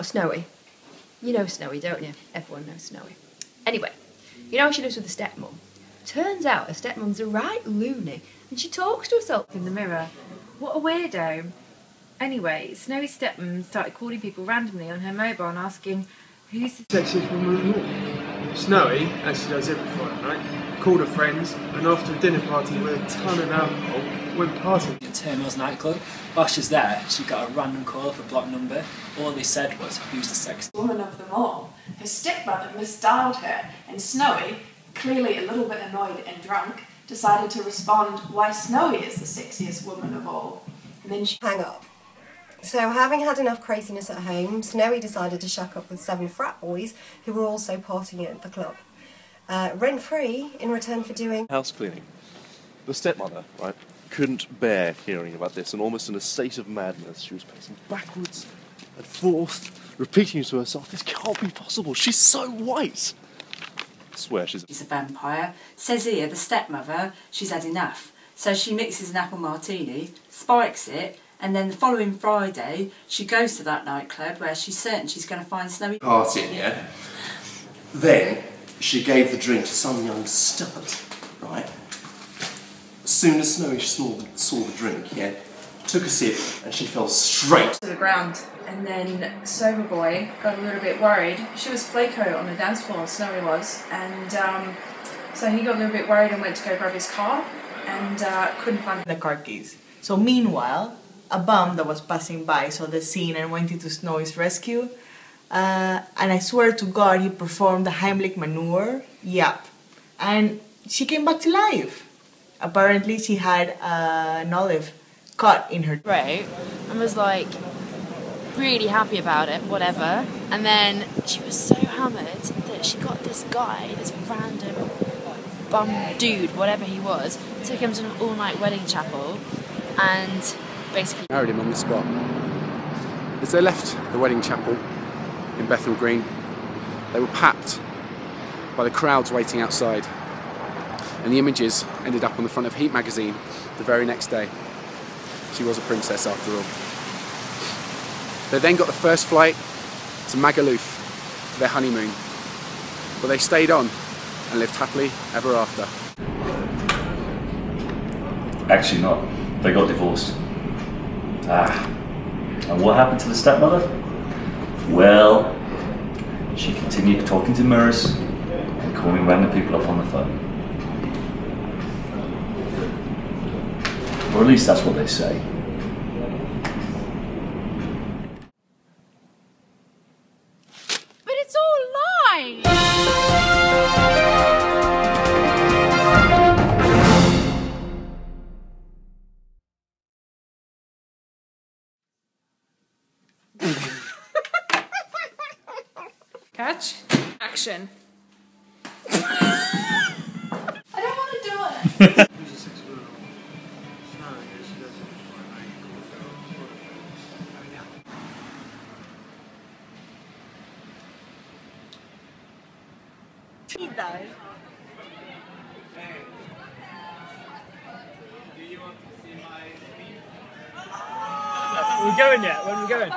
about Snowy. You know Snowy, don't you? Everyone knows Snowy. Anyway, you know how she lives with a stepmom? Turns out her stepmom's a right loony, and she talks to herself in the mirror. What a weirdo. Anyway, Snowy's stepmom started calling people randomly on her mobile and asking, who's the sexiest woman in the world? Snowy, as she does every Friday night, called her friends, and after a dinner party with a ton of alcohol, went partying. At Turmoil's nightclub, while she was there, she got a random call off a block number. All they said was, who's the sexiest woman of them all? Her stepmother misdialed her, and Snowy, clearly a little bit annoyed and drunk, decided to respond, why Snowy is the sexiest woman of all. And then she hang up. So, having had enough craziness at home, Snowy decided to shack up with 7 frat boys who were also partying at the club. Rent-free, in return for doing house cleaning. The stepmother, right, couldn't bear hearing about this, and almost in a state of madness, she was pacing backwards and forth, repeating to herself, this can't be possible, she's so white! I swear she's a vampire. Says here, the stepmother, she's had enough. So she mixes an apple martini, spikes it, and then the following Friday, she goes to that nightclub where she's certain she's going to find Snowy partying, yeah? Then she gave the drink to some young stud, right? As soon as Snowy saw the drink, yeah, took a sip and she fell straight to the ground. And then Sober Boy got a little bit worried. She was Flaco on the dance floor, Snowy was, and so he got a little bit worried and went to go grab his car and couldn't find the car keys. So meanwhile, a bum that was passing by saw the scene and went into Snowy's rescue. And I swear to God, he performed the Heimlich maneuver. Yep. And she came back to life. Apparently, she had an olive cut in her throat and was like really happy about it, whatever. And then she was so hammered that she got this guy, this random bum dude, whatever he was, took him to an all-night wedding chapel and basically married him on the spot. As they left the wedding chapel in Bethnal Green, they were packed by the crowds waiting outside, and the images ended up on the front of Heat magazine the very next day. She was a princess after all. They then got the first flight to Magaluf for their honeymoon, but they stayed on and lived happily ever after. Actually not. They got divorced. And what happened to the stepmother? Well, she continued talking to mirrors and calling random people up on the phone. Or at least that's what they say. But it's all lies! Catch. Action. I don't want to do it. He died. Are we going yet? When are we going?